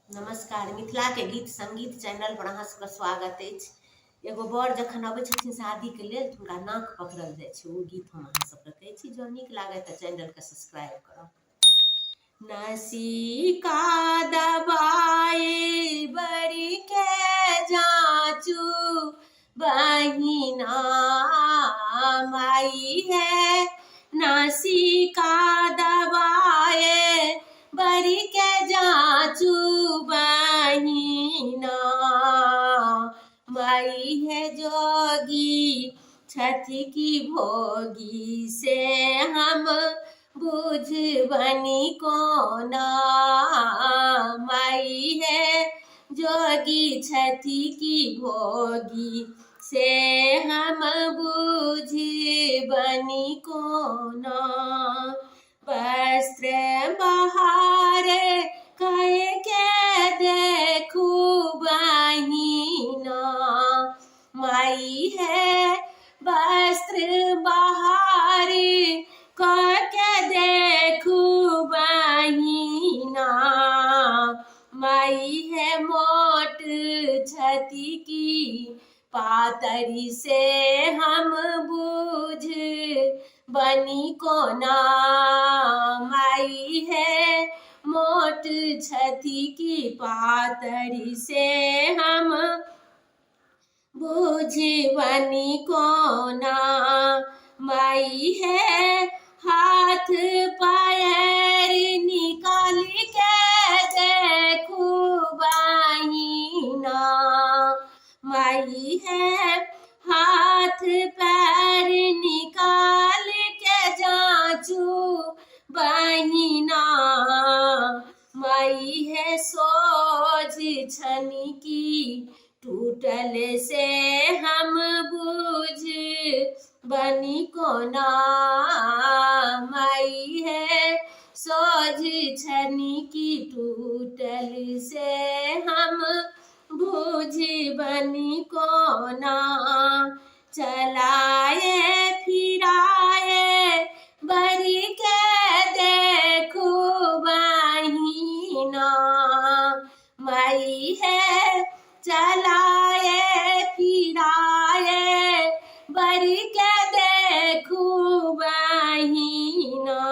नमस्कार। मिथिला के गीत संगीत चैनल पर अहाँ सबके स्वागत अछि। एगो बर जखन अबै छथिन शादी के लेल तऽ हुनका नाक पकड़ल जाइ छै, ओ गीत हम अहाँ सबके कहै छी। जँ नीक लागै तऽ चैनल के सब्सक्राइब करब। नसीका दबाए बड़ी के जाचू बहिना माई है, नसीका दबाए बड़ी के जाचू बहिना माई है, जोगी छठी की भोगी से हम बुझ बनी कोना माई है, जोगी छठी की भोगी से हम बुझ बनी कोना। वस्त्र बहार कह के देखू बहिना माई है, वस्त्र बहार कह के देखू बहिना माई है, मोट छठी की पातरी से हम बुझ बनी कोना माई है, मोट छठी की पातरी से हम बुझ बनी कोना माई है, हाथ पैर निकाल के देखू बहिना माई है, हाथ पैर निकाल के जाचू बहिना माई है, सोझ छनी की टूटल से हम बुझ बनी कोना माई है, सोझ छनी की टूटल से हम बुझ बनी कोना। चलाए फिराए बड़ी के देखू बहिना माई है, चलाए फिराए बड़ी के देखू बहिना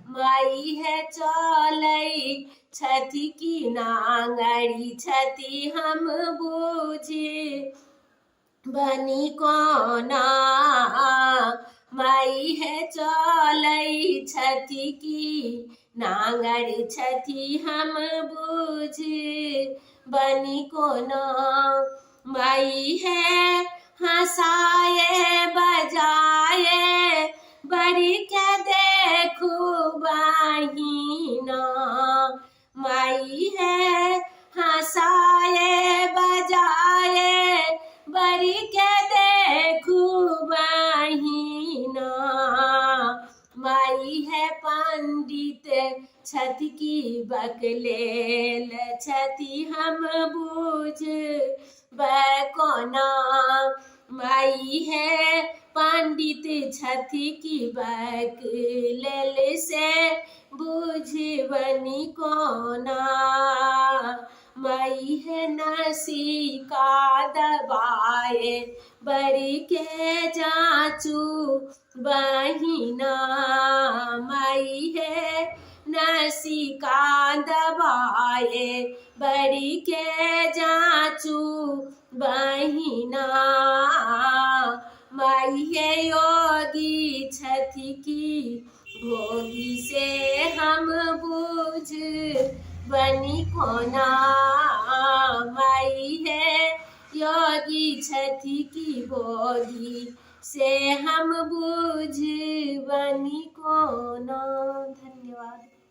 माई है, चलई छठी की नांगरी छठी हम बुझ बनी कोना माई है, चलई छठी की नांगर छठी हम बुझ बनी कोना माई है, हंसाए बजाए बड़ी के देखू बहिना माई है, हंसाए बजाए बड़ी के देखू बहिना माई है, पंडित छठी की बकलेल छठी हम बुझ कोना माई है, पंडित छठी की बकलेल से बुझ बनी कोना माई है, नसीका दबाए बड़ी के जाचू बहिना माई है, नसीका दबाए बड़ी के जाचू बहिना माई है, योगी छठी की भोगी से हम बुझ बनी कोना माई है, योगी छठी की भोगी से हम बुझ बनी कोना। धन्यवाद।